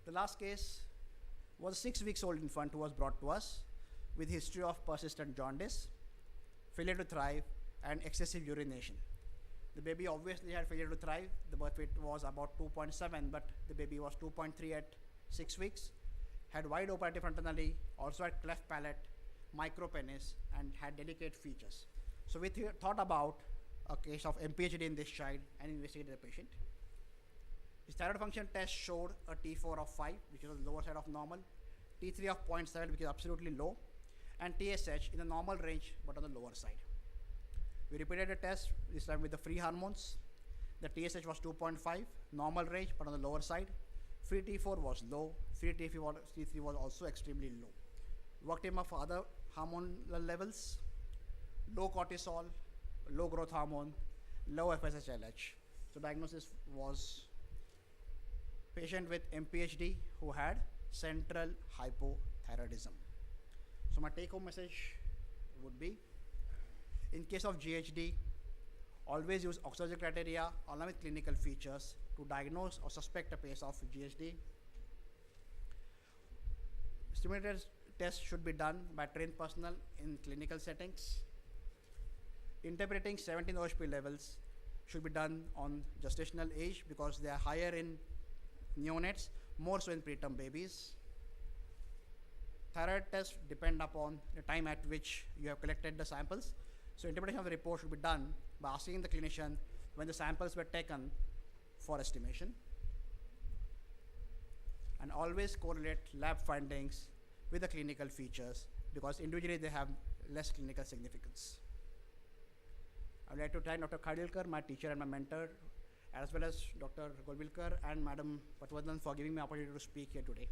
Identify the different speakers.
Speaker 1: The last case was a 6 weeks old infant who was brought to us with history of persistent jaundice, failure to thrive, and excessive urination. The baby obviously had failure to thrive. The birth weight was about 2.7, but the baby was 2.3 at 6 weeks, had wide open frontally, also had cleft palate, micropenis, and had delicate features. So we thought about a case of MPHD in this child and investigated the patient. His thyroid function test showed a T4 of 5, which is on the lower side of normal, T3 of 0.7, which is absolutely low, and TSH in the normal range but on the lower side. We repeated the test, this time with the free hormones. The TSH was 2.5, normal range but on the lower side. Free T4 was low, free T3 was also extremely low. Worked him up for other hormonal levels, low cortisol, low growth hormone, low FSH-LH. So diagnosis was patient with MPHD who had central hypothyroidism. So my take-home message would be, in case of GHD, always use oxygen criteria along with clinical features to diagnose or suspect a case of GHD. Stimulated tests should be done by trained personnel in clinical settings. Interpreting 17 OHP levels should be done on gestational age because they are higher in neonates, more so in preterm babies. Thyroid tests depend upon the time at which you have collected the samples. So interpretation of the report should be done by asking the clinician when the samples were taken for estimation. And always correlate lab findings with the clinical features because individually they have less clinical significance. I would like to thank Dr. Golwilkar, my teacher and my mentor, as well as Dr. Golwilkar and Madam Patwardhan for giving me the opportunity to speak here today.